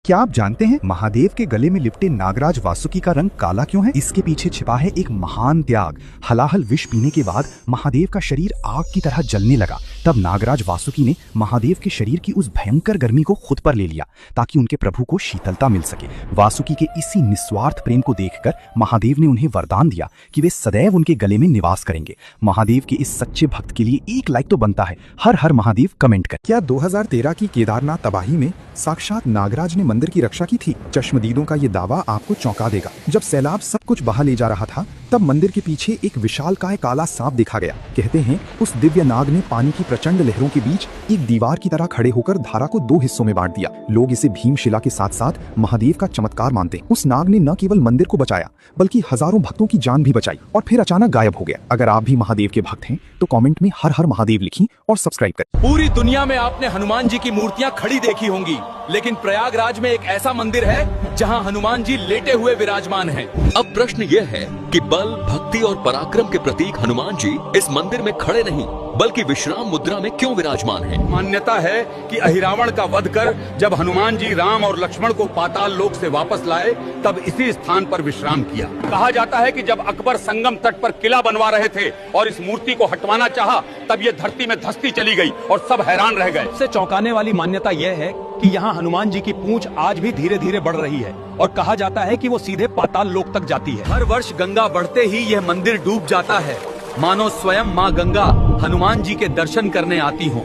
क्या आप जानते हैं महादेव के गले में लिपटे नागराज वासुकी का रंग काला क्यों है? इसके पीछे छिपा है एक महान त्याग। हलाहल विष पीने के बाद महादेव का शरीर आग की तरह जलने लगा। तब नागराज वासुकी ने महादेव के शरीर की उस भयंकर गर्मी को खुद पर ले लिया ताकि उनके प्रभु को शीतलता मिल सके। वासुकी के इसी निस्वार्थ प्रेम को देखकर महादेव ने उन्हें वरदान दिया कि वे सदैव उनके गले में निवास करेंगे। महादेव के इस सच्चे भक्त के लिए एक लाइक तो बनता है। हर हर महादेव कमेंट कर। क्या 2013 की केदारनाथ तबाही में साक्षात नागराज ने मंदिर की रक्षा की थी? चश्मदीदों का ये दावा आपको चौंका देगा। जब सैलाब सब कुछ बहा ले जा रहा था तब मंदिर के पीछे एक विशालकाय काला सांप देखा गया। कहते हैं उस दिव्य नाग ने पानी की प्रचंड लहरों के बीच एक दीवार की तरह खड़े होकर धारा को 2 हिस्सों में बांट दिया। लोग इसे भीमशिला के साथ साथ महादेव का चमत्कार मानते हैं। उस नाग ने न केवल मंदिर को बचाया बल्कि हजारों भक्तों की जान भी बचाई और फिर अचानक गायब हो गया। अगर आप भी महादेव के भक्त हैं तो कमेंट में हर हर महादेव लिखिए और सब्सक्राइब करें। पूरी दुनिया में आपने हनुमान जी की मूर्तियां खड़ी देखी होंगी, लेकिन प्रयागराज में एक ऐसा मंदिर है जहां हनुमान जी लेटे हुए विराजमान हैं। अब प्रश्न यह है कि बल, भक्ति और पराक्रम के प्रतीक हनुमान जी इस मंदिर में खड़े नहीं बल्कि विश्राम मुद्रा में क्यों विराजमान हैं? मान्यता है कि अहिरावण का वध कर जब हनुमान जी राम और लक्ष्मण को पाताल लोक से वापस लाए तब इसी स्थान पर विश्राम किया। कहा जाता है कि जब अकबर संगम तट पर किला बनवा रहे थे और इस मूर्ति को हटवाना चाहा तब ये धरती में धंसती चली गई और सब हैरान रह गए। सबसे चौंकाने वाली मान्यता यह है कि यहाँ हनुमान जी की पूंछ आज भी धीरे धीरे बढ़ रही है और कहा जाता है कि वो सीधे पाताल लोक तक जाती है। हर वर्ष गंगा बढ़ते ही यह मंदिर डूब जाता है, मानो स्वयं माँ गंगा हनुमान जी के दर्शन करने आती हो।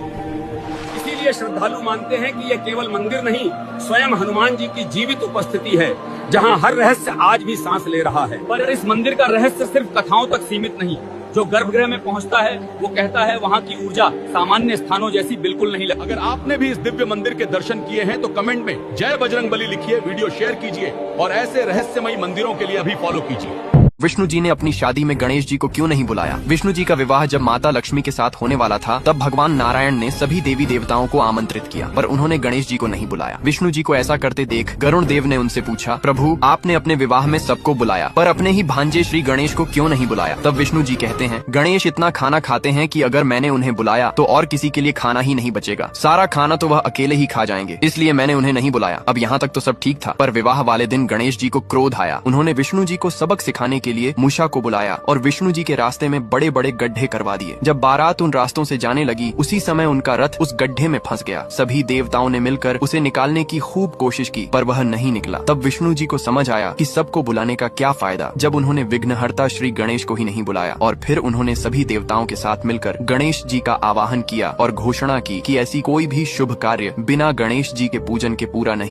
इसीलिए श्रद्धालु मानते हैं कि यह केवल मंदिर नहीं, स्वयं हनुमान जी की जीवित उपस्थिति है जहां हर रहस्य आज भी सांस ले रहा है। पर इस मंदिर का रहस्य सिर्फ कथाओं तक सीमित नहीं। जो गर्भगृह में पहुंचता है वो कहता है वहां की ऊर्जा सामान्य स्थानों जैसी बिल्कुल नहीं लगती। अगर आपने भी इस दिव्य मंदिर के दर्शन किए हैं तो कमेंट में जय बजरंगबली लिखिए, वीडियो शेयर कीजिए और ऐसे रहस्यमयी मंदिरों के लिए अभी फॉलो कीजिए। विष्णु जी ने अपनी शादी में गणेश जी को क्यों नहीं बुलाया? विष्णु जी का विवाह जब माता लक्ष्मी के साथ होने वाला था तब भगवान नारायण ने सभी देवी देवताओं को आमंत्रित किया, पर उन्होंने गणेश जी को नहीं बुलाया। विष्णु जी को ऐसा करते देख गरुण देव ने उनसे पूछा, प्रभु आपने अपने विवाह में सबको बुलाया पर अपने ही भांजे श्री गणेश को क्यों नहीं बुलाया? तब विष्णु जी कहते हैं, गणेश इतना खाना खाते हैं कि अगर मैंने उन्हें बुलाया तो और किसी के लिए खाना ही नहीं बचेगा। सारा खाना तो वह अकेले ही खा जाएंगे, इसलिए मैंने उन्हें नहीं बुलाया। अब यहाँ तक तो सब ठीक था, पर विवाह वाले दिन गणेश जी को क्रोध आया। उन्होंने विष्णु जी को सबक सिखाने के लिए मूषा को बुलाया और विष्णु जी के रास्ते में बड़े बड़े गड्ढे करवा दिए। जब बारात उन रास्तों से जाने लगी उसी समय उनका रथ उस गड्ढे में फंस गया। सभी देवताओं ने मिलकर उसे निकालने की खूब कोशिश की पर वह नहीं निकला। तब विष्णु जी को समझ आया कि सबको बुलाने का क्या फायदा जब उन्होंने विघ्नहर्ता श्री गणेश को ही नहीं बुलाया। और फिर उन्होंने सभी देवताओं के साथ मिलकर गणेश जी का आवाहन किया और घोषणा की कि ऐसी कोई भी शुभ कार्य बिना गणेश जी के पूजन के पूरा नहीं